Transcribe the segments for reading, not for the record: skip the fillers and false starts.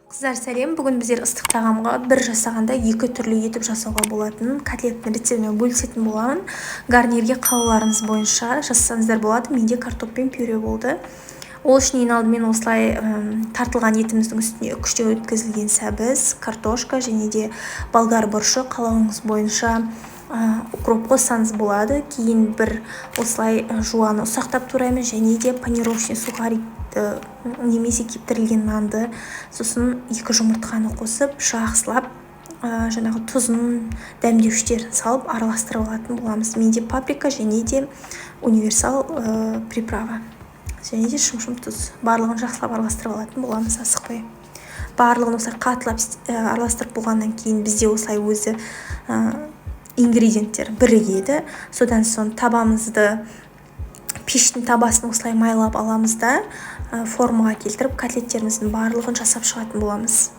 Қыздар сәлем, бүгін біздер ыстық тағамға бір жасағанда екі түрлі етіп жасауға болатын котлеттің рецептімен бөлісетін боламын. Гарнирге қалауларыңыз бойынша жасасаңыздар болады. Менде картоп пен пюре болды. Ол үшін ең алдымен осылай тартылған етіміздің үстіне үкіштен өткізілген сәбіз, картошка және де болгар бұрышы қалауыңыз бойынша укроп қоссаңыз болады. Кейін бір осылай жуаны ұсақтап тураймыз және де панировочный сухарик немесе кептірілген нанды, сосын 2 жұмыртқаны қосып, жақсылап жаңағы тұзын, дәмдеуіштерін салып араластырып алатын боламыз. Менде паприка және де универсал приправа және де шым-шым тұз. Барлығын жақсылап араластырып алатын боламыз, асықпай. Барлығын осылай қатылап араластырып болғаннан кейін бізде осылай өзі ингредиенттер бірігеді. Содан соң табамызды, пештің табасын осылай майлап аламыз да формаға келтіріп котлеттеріміздің барлығын жасап шығатын боламыз.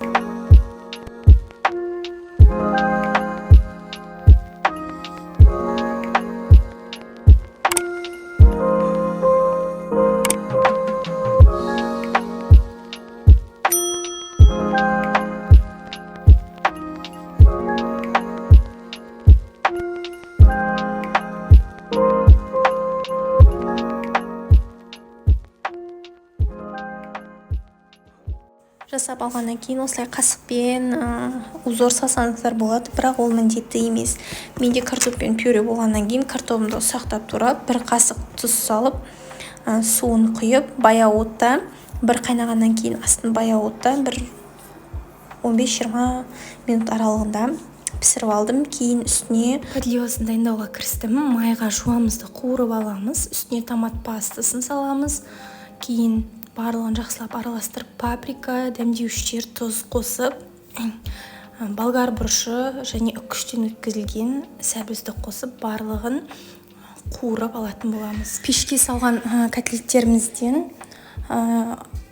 Жасап алғаннан кейін осылай қасықпен узор салсаңыздар болады, бірақ ол міндетті емес. Менде картоп пен пюре болғаннан кейін картопымды ұсақтап турап, бір қасық тұз салып, суын құйып, баяу отта, бір қайнағаннан кейін астын баяу отта, бір 15-20 минут аралығында пісіріп алдым. Кейін үстіне подливасын дайындауға кірістім. Майға жуамызды қуырып аламыз, үстіне томат пастасын саламыз. Кейін барлығын жақсылап араластырып, паприка, дәмдеуіштер, тұз қосып, болгар бұрышы және үкіштен өткізілген сәбізді қосып, барлығын қуырып алатын боламыз. Пешке салған котлеттерімізден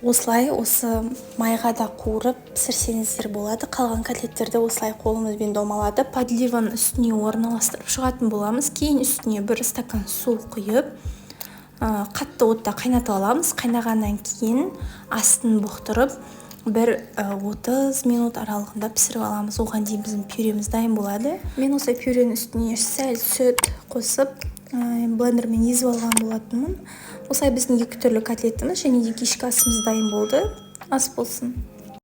осылай осы майға да қуырып пісірсеңіздер болады. Қалған котлеттерді осылай қолымызбен домалады, подливаның үстіне орналастырып шығатын боламыз. Кейін үстіне бір стакан су құйып, қатты отта қайнатып аламыз. Қайнағаннан кейін астын бұқтырып, бір 30 минут аралығында пісіріп аламыз. Оған дейін біздің пюреміз дайын болады. Мен осылай пюренің үстіне сәл сүт қосып, блендермен езіп алған болатынмын. Осылай біздің екі түрлі котлетіміз және де кешкі асымыз дайын болды. Ас болсын.